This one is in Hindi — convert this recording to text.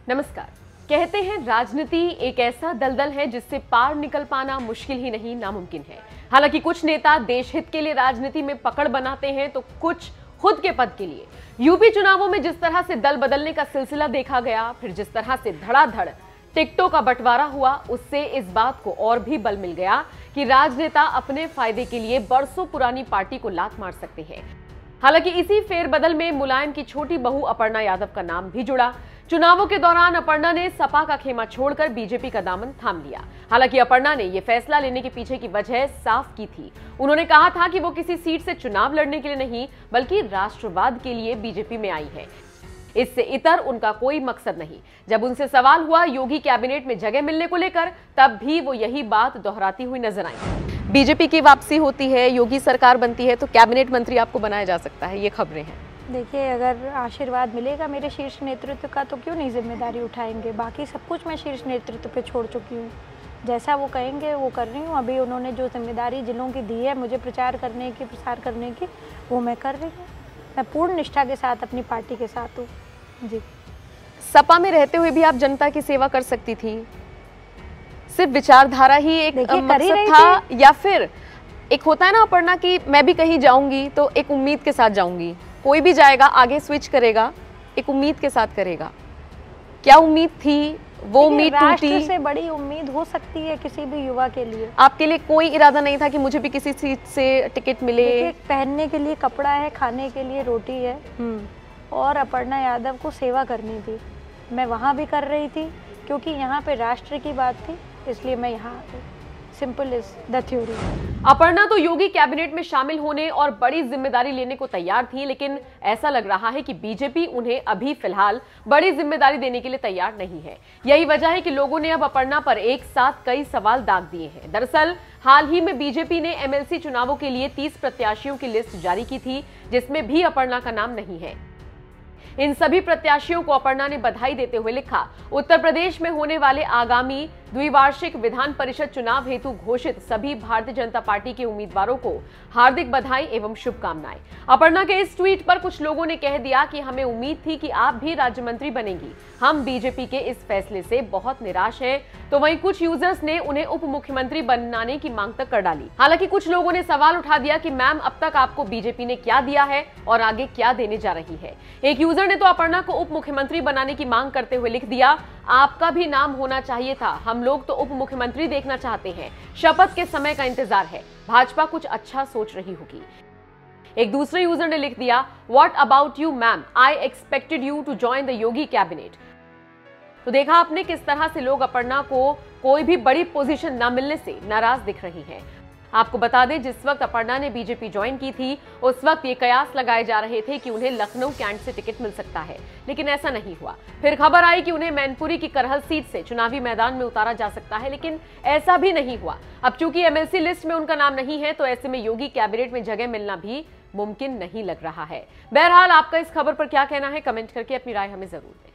नमस्कार। कहते हैं राजनीति एक ऐसा दलदल है जिससे पार निकल पाना मुश्किल ही नहीं नामुमकिन है। हालांकि कुछ नेता देश हित के लिए राजनीति में पकड़ बनाते हैं तो कुछ खुद के पद के लिए। यूपी चुनावों में जिस तरह से दल बदलने का सिलसिला देखा गया, फिर जिस तरह से धड़ाधड़ टिकटों का बंटवारा हुआ, उससे इस बात को और भी बल मिल गया कि राजनेता अपने फायदे के लिए बरसों पुरानी पार्टी को लात मार सकते हैं। हालांकि इसी फेरबदल में मुलायम की छोटी बहू अपर्णा यादव का नाम भी जुड़ा। चुनावों के दौरान अपर्णा ने सपा का खेमा छोड़कर बीजेपी का दामन थाम लिया। हालांकि अपर्णा ने यह फैसला लेने के पीछे की वजह साफ की थी। उन्होंने कहा था कि वो किसी सीट से चुनाव लड़ने के लिए नहीं, बल्कि राष्ट्रवाद के लिए बीजेपी में आई है। इससे इतर उनका कोई मकसद नहीं। जब उनसे सवाल हुआ योगी कैबिनेट में जगह मिलने को लेकर, तब भी वो यही बात दोहराती हुई नजर आई। बीजेपी की वापसी होती है, योगी सरकार बनती है, तो कैबिनेट मंत्री आपको बनाया जा सकता है, ये खबरें हैं। देखिए, अगर आशीर्वाद मिलेगा मेरे शीर्ष नेतृत्व का तो क्यों नहीं जिम्मेदारी उठाएंगे। बाकी सब कुछ मैं शीर्ष नेतृत्व पे छोड़ चुकी हूँ। जैसा वो कहेंगे वो कर रही हूँ। अभी उन्होंने जो जिम्मेदारी जिलों की दी है मुझे प्रचार करने की, प्रसार करने की, वो मैं कर रही हूँ। मैं पूर्ण निष्ठा के साथ अपनी पार्टी के साथ हूँ। जी। सपा में रहते हुए भी आप जनता की सेवा कर सकती थी। सिर्फ विचारधारा ही एक मकसद था, या फिर एक होता है ना अपर्णा कि मैं भी कहीं जाऊंगी तो एक उम्मीद के साथ जाऊंगी, कोई भी जाएगा आगे स्विच करेगा, एक उम्मीद के साथ करेगा। क्या उम्मीद थी? वो उम्मीद टूटी। राष्ट्र से बड़ी उम्मीद हो सकती है किसी भी युवा के लिए। आपके लिए कोई इरादा नहीं था कि मुझे भी किसी सीट से टिकट मिले? पहनने के लिए कपड़ा है, खाने के लिए रोटी है, और अपर्णा यादव को सेवा करनी थी। मैं वहाँ भी कर रही थी क्योंकि यहाँ पे राष्ट्र की बात थी, इसलिए मैं यहाँ आ गई। Simple is the theory. Aparna तो योगी कैबिनेट में शामिल होने और बड़ी जिम्मेदारी लेने को तैयार थी, लेकिन ऐसा लग रहा है कि बीजेपी उन्हें अभी फिलहाल बड़ी जिम्मेदारी देने के लिए तैयार नहीं है। यही वजह है कि लोगों ने अब अपर्णा पर एक साथ कई सवाल दाग दिए हैं। दरअसल हाल ही में बीजेपी ने एमएलसी चुनावों के लिए 30 प्रत्याशियों की लिस्ट जारी की थी, जिसमें भी अपर्णा का नाम नहीं है। इन सभी प्रत्याशियों को अपर्णा ने बधाई देते हुए लिखा, उत्तर प्रदेश में होने वाले आगामी द्विवार्षिक विधान परिषद चुनाव हेतु घोषित सभी भारतीय जनता पार्टी के उम्मीदवारों को हार्दिक बधाई एवं शुभकामनाएं। अपर्णा के इस ट्वीट पर कुछ लोगों ने कह दिया कि हमें उम्मीद थी कि आप भी राज्य मंत्री बनेंगी, हम बीजेपी के इस फैसले से बहुत निराश हैं। तो वहीं कुछ यूजर्स ने उन्हें उप मुख्यमंत्री बनाने की मांग तक कर डाली। हालांकि कुछ लोगों ने सवाल उठा दिया कि मैम, अब तक आपको बीजेपी ने क्या दिया है और आगे क्या देने जा रही है। एक यूजर ने तो अपर्णा को उप मुख्यमंत्री बनाने की मांग करते हुए लिख दिया, आपका भी नाम होना चाहिए था, हम लोग तो उप मुख्यमंत्री देखना चाहते हैं, शपथ के समय का इंतजार है, भाजपा कुछ अच्छा सोच रही होगी। एक दूसरे यूजर ने लिख दिया, what about you ma'am, I expected you to join the Yogi cabinet. तो देखा आपने किस तरह से लोग अपर्णा को कोई भी बड़ी पोजीशन न मिलने से नाराज दिख रही हैं। आपको बता दें, जिस वक्त अपर्णा ने बीजेपी ज्वाइन की थी, उस वक्त ये कयास लगाए जा रहे थे कि उन्हें लखनऊ कैंट से टिकट मिल सकता है, लेकिन ऐसा नहीं हुआ। फिर खबर आई कि उन्हें मैनपुरी की करहल सीट से चुनावी मैदान में उतारा जा सकता है, लेकिन ऐसा भी नहीं हुआ। अब चूंकि एमएलसी लिस्ट में उनका नाम नहीं है, तो ऐसे में योगी कैबिनेट में जगह मिलना भी मुमकिन नहीं लग रहा है। बहरहाल आपका इस खबर पर क्या कहना है, कमेंट करके अपनी राय हमें जरूर दें।